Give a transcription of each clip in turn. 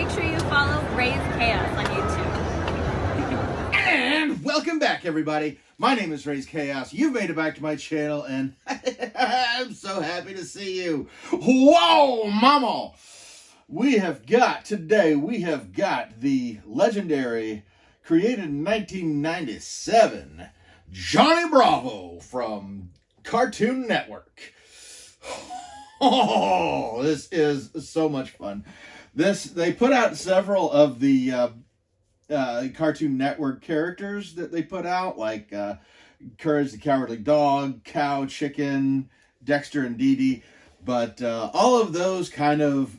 make sure you follow Raze Chaos on YouTube. And welcome back, everybody. My name is Raze Chaos. You've made it back to my channel, and I'm so happy to see you. Whoa, mama! We have got the legendary, created in 1997, Johnny Bravo from Cartoon Network. Oh, this is so much fun. They put out several of the Cartoon Network characters that they put out, like Courage the Cowardly Dog, Cow, Chicken, Dexter, and Dee Dee. But all of those kind of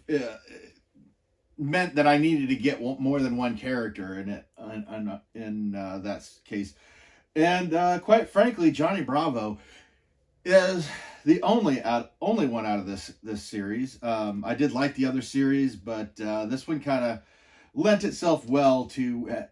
meant that I needed to get more than one character in it, in that case. And quite frankly, Johnny Bravo is the only one out of this series. I did like the other series, but this one kind of lent itself well to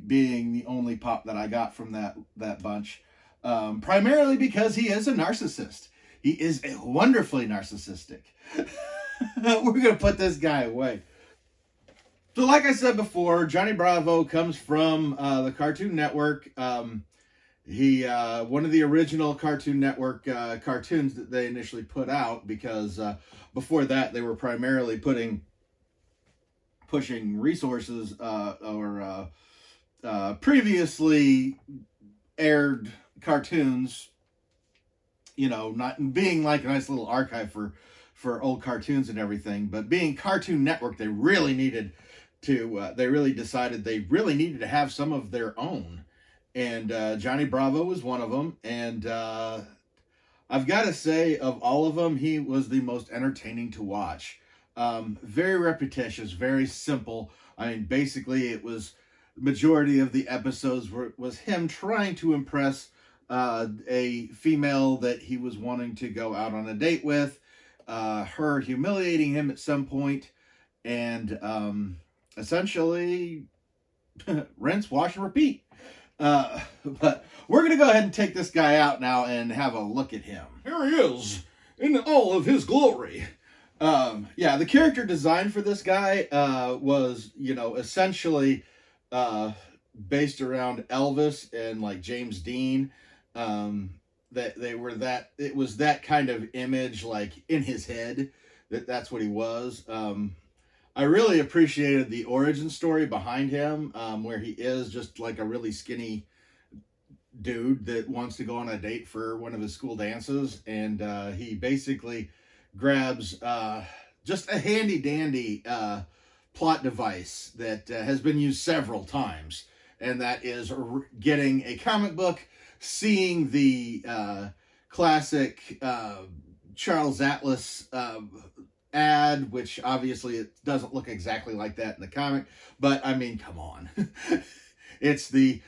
being the only pop that I got from that bunch. Primarily because he is a narcissist. He is wonderfully narcissistic. We're going to put this guy away. So like I said before, Johnny Bravo comes from the Cartoon Network. He one of the original Cartoon Network cartoons that they initially put out, because before that they were primarily pushing resources or previously aired cartoons, not being like a nice little archive for old cartoons and everything, but being Cartoon Network, they really decided they really needed to have some of their own. And Johnny Bravo was one of them. And I've got to say, of all of them, he was the most entertaining to watch. Very repetitious, very simple. I mean, basically, it was the majority of the episodes was him trying to impress a female that he was wanting to go out on a date with, her humiliating him at some point, and essentially rinse, wash, and repeat. But we're going to go ahead and take this guy out now and have a look at him. Here he is in all of his glory. Yeah, the character design for this guy was, essentially based around Elvis and like James Dean. It was that kind of image, like in his head, that's what he was. I really appreciated the origin story behind him, where he is just like a really skinny dude that wants to go on a date for one of his school dances, and he basically grabs just a handy-dandy plot device that has been used several times, and that is getting a comic book, seeing the classic Charles Atlas ad, which obviously it doesn't look exactly like that in the comic, but I mean, come on. It's the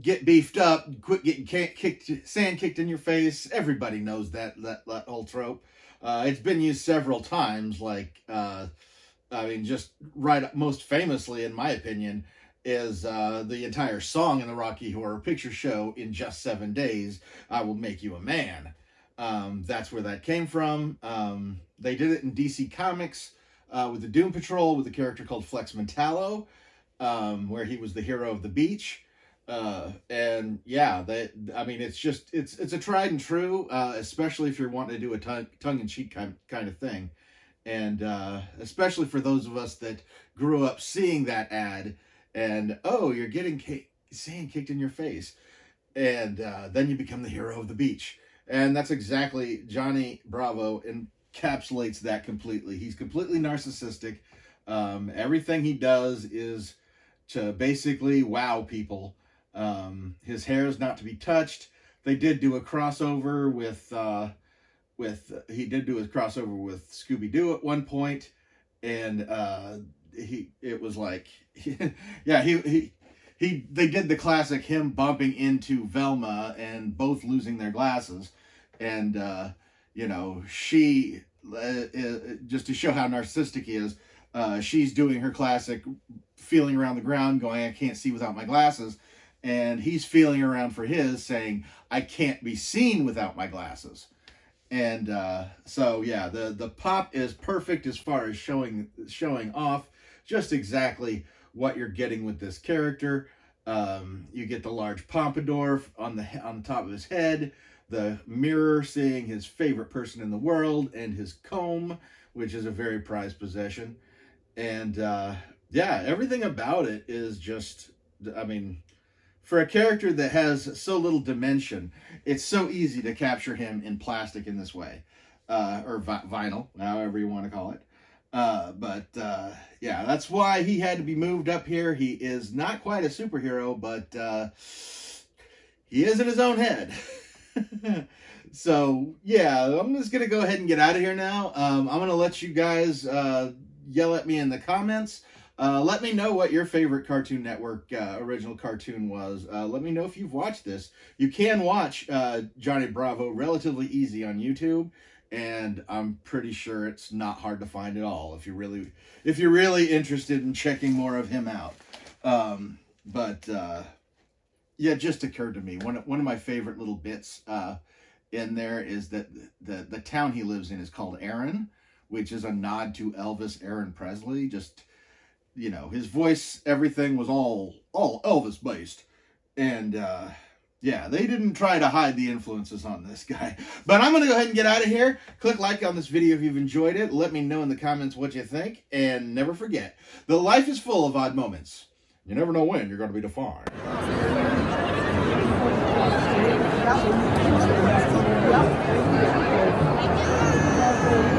get beefed up, quit getting sand kicked in your face. Everybody knows that whole trope. It's been used several times, like just most famously, in my opinion, is the entire song in the Rocky Horror Picture Show, "In Just 7 Days, I Will Make You a Man." That's where that came from. They did it in DC Comics with the Doom Patrol with a character called Flex Mentallo, where he was the hero of the beach. And yeah, it's a tried and true, especially if you're wanting to do a tongue-in-cheek kind of thing. And especially for those of us that grew up seeing that ad and, oh, you're getting sand kicked in your face. And then you become the hero of the beach. And that's exactly, Johnny Bravo encapsulates that completely. He's completely narcissistic. Everything he does is to basically wow people. His hair is not to be touched. They did do a crossover with Scooby-Doo at one point, and it was like yeah, they did the classic, him bumping into Velma and both losing their glasses, and she just to show how narcissistic he is, she's doing her classic feeling around the ground going, I can't see without my glasses, and he's feeling around for his, saying, I can't be seen without my glasses. And so yeah, the pop is perfect as far as showing off just exactly what you're getting with this character. You get the large pompadour on top of his head, the mirror seeing his favorite person in the world, and his comb, which is a very prized possession. And yeah, everything about it is just, I mean, for a character that has so little dimension, it's so easy to capture him in plastic in this way, or vinyl, however you want to call it. But yeah, that's why he had to be moved up here. He is not quite a superhero, but he is in his own head. So yeah, I'm just gonna go ahead and get out of here now. I'm gonna let you guys yell at me in the comments. Let me know what your favorite Cartoon Network original cartoon was. Let me know if you've watched this. You can watch Johnny Bravo relatively easy on YouTube, and I'm pretty sure it's not hard to find at all if you're really interested in checking more of him out. But yeah, it just occurred to me, one of my favorite little bits in there is that the town he lives in is called Erin, which is a nod to Elvis Aaron Presley. Just, you know, his voice, everything was all Elvis based. And yeah, they didn't try to hide the influences on this guy. But I'm going to go ahead and get out of here. Click like on this video if you've enjoyed it. Let me know in the comments what you think. And never forget that life is full of odd moments. You never know when you're going to be defined. Yep.